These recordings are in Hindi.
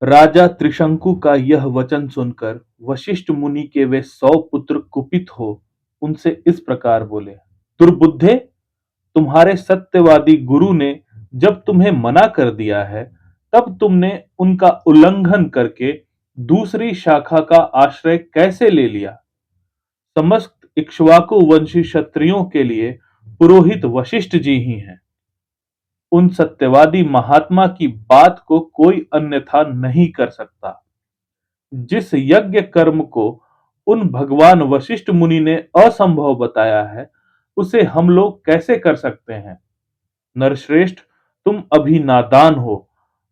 राजा त्रिशंकु का यह वचन सुनकर वशिष्ठ मुनि के वे 100 पुत्र कुपित हो उनसे इस प्रकार बोले। दुर्बुद्धे, तुम्हारे सत्यवादी गुरु ने जब तुम्हें मना कर दिया है, तब तुमने उनका उल्लंघन करके दूसरी शाखा का आश्रय कैसे ले लिया? समस्त इक्ष्वाकु वंशी क्षत्रियों के लिए पुरोहित वशिष्ठ जी ही हैं। उन सत्यवादी महात्मा की बात को कोई अन्यथा नहीं कर सकता। जिस यज्ञ कर्म को उन भगवान वशिष्ठ मुनि ने असंभव बताया है, उसे हम लोग कैसे कर सकते हैं? नरश्रेष्ठ, तुम अभी नादान हो,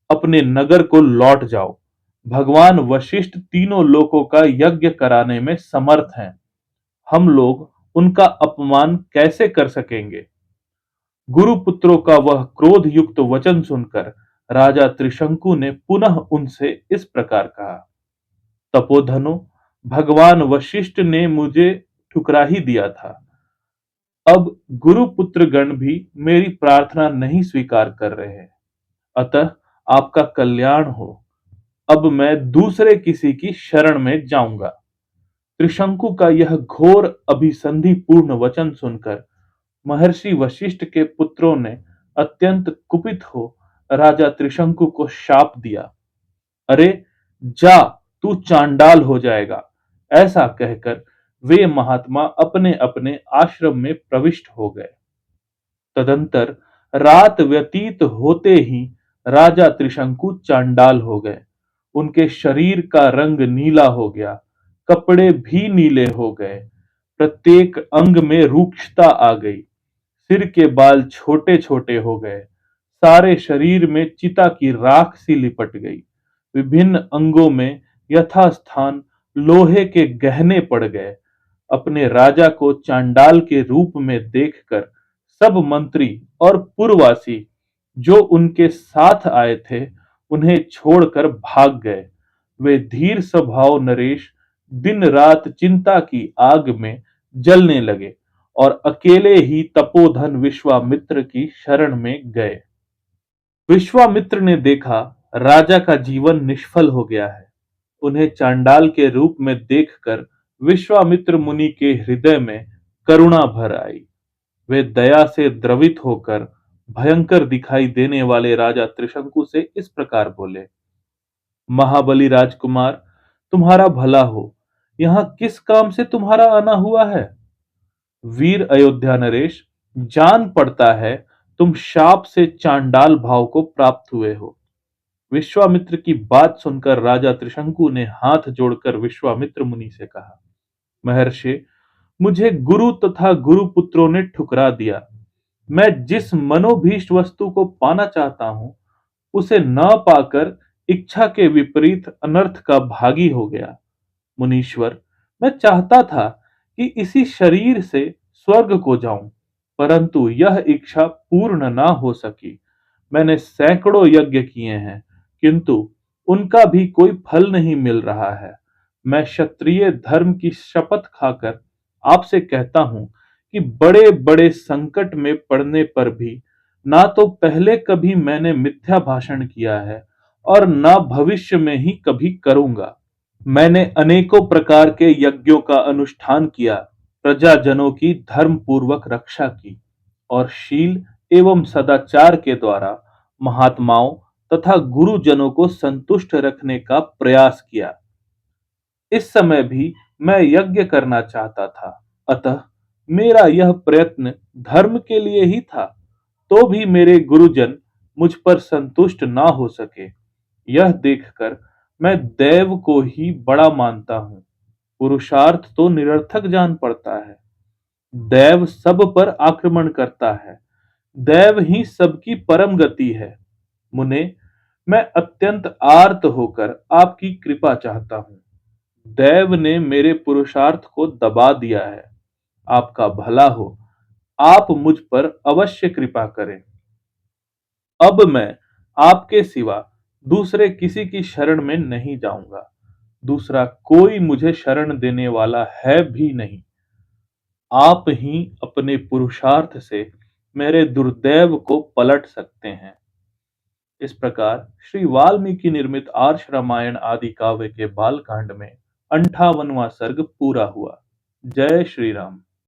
अपने नगर को लौट जाओ। भगवान वशिष्ठ तीनों लोकों का यज्ञ कराने में समर्थ हैं। हम लोग उनका अपमान कैसे कर सकेंगे? गुरुपुत्रों का वह क्रोध युक्त वचन सुनकर राजा त्रिशंकु ने पुनः उनसे इस प्रकार कहा। तपोधनो, भगवान वशिष्ठ ने मुझे ठुकरा ही दिया था। अब गुरुपुत्र गण भी मेरी प्रार्थना नहीं स्वीकार कर रहे हैं। अतः आपका कल्याण हो। अब मैं दूसरे किसी की शरण में जाऊंगा। त्रिशंकु का यह घोर अभिसंधि पूर्ण वचन सुनकर महर्षि वशिष्ठ के पुत्रों ने अत्यंत कुपित हो राजा त्रिशंकु को शाप दिया। अरे जा, तू चांडाल हो जाएगा। ऐसा कहकर वे महात्मा अपने अपने आश्रम में प्रविष्ट हो गए। तदंतर रात व्यतीत होते ही राजा त्रिशंकु चांडाल हो गए। उनके शरीर का रंग नीला हो गया, कपड़े भी नीले हो गए, प्रत्येक अंग में रूक्षता आ गई, सिर के बाल छोटे छोटे हो गए, सारे शरीर में चिता की राख सी लिपट गई, विभिन्न अंगों में यथास्थान लोहे के गहने पड़ गए। अपने राजा को चांडाल के रूप में देखकर सब मंत्री और पुरवासी जो उनके साथ आए थे, उन्हें छोड़कर भाग गए। वे धीर स्वभाव नरेश दिन रात चिंता की आग में जलने लगे और अकेले ही तपोधन विश्वामित्र की शरण में गए। विश्वामित्र ने देखा राजा का जीवन निष्फल हो गया है। उन्हें चांडाल के रूप में देखकर विश्वामित्र मुनि के हृदय में करुणा भर आई। वे दया से द्रवित होकर भयंकर दिखाई देने वाले राजा त्रिशंकु से इस प्रकार बोले। महाबली राजकुमार, तुम्हारा भला हो। यहाँ किस काम से तुम्हारा आना हुआ है? वीर अयोध्या नरेश, जान पड़ता है तुम शाप से चांडाल भाव को प्राप्त हुए हो। विश्वामित्र की बात सुनकर राजा त्रिशंकु ने हाथ जोड़कर विश्वामित्र मुनि से कहा, महर्षि, मुझे गुरु तथा गुरुपुत्रों ने ठुकरा दिया। मैं जिस मनोभीष्ट वस्तु को पाना चाहता हूं, उसे न पाकर इच्छा के विपरीत अनर्थ का भागी हो गया। मुनीश्वर, मैं चाहता था कि इसी शरीर से स्वर्ग को जाऊं, परंतु यह इच्छा पूर्ण ना हो सकी। मैंने सैकड़ों यज्ञ किए हैं, किंतु उनका भी कोई फल नहीं मिल रहा है। मैं क्षत्रिय धर्म की शपथ खाकर आपसे कहता हूं कि बड़े बड़े संकट में पड़ने पर भी ना तो पहले कभी मैंने मिथ्या भाषण किया है और ना भविष्य में ही कभी करूंगा। मैंने अनेकों प्रकार के यज्ञों का अनुष्ठान किया, प्रजाजनों की धर्म पूर्वक रक्षा की और शील एवं सदाचार के द्वारा महात्माओं तथा गुरुजनों को संतुष्ट रखने का प्रयास किया। इस समय भी मैं यज्ञ करना चाहता था, अतः मेरा यह प्रयत्न धर्म के लिए ही था। तो भी मेरे गुरुजन मुझ पर संतुष्ट ना हो सके। यह देखकर मैं दैव को ही बड़ा मानता हूँ। पुरुषार्थ तो निरर्थक जान पड़ता है। दैव सब पर आक्रमण करता है। दैव ही सबकी परम गति है। मुने, मैं अत्यंत आर्त होकर आपकी कृपा चाहता हूँ। दैव ने मेरे पुरुषार्थ को दबा दिया है। आपका भला हो, आप मुझ पर अवश्य कृपा करें। अब मैं आपके सिवा दूसरे किसी की शरण में नहीं जाऊंगा। दूसरा कोई मुझे शरण देने वाला है भी नहीं। आप ही अपने पुरुषार्थ से मेरे दुर्दैव को पलट सकते हैं। इस प्रकार श्री वाल्मीकि निर्मित आर्ष रामायण आदि काव्य के बालकांड में 58वां सर्ग पूरा हुआ। जय श्री राम।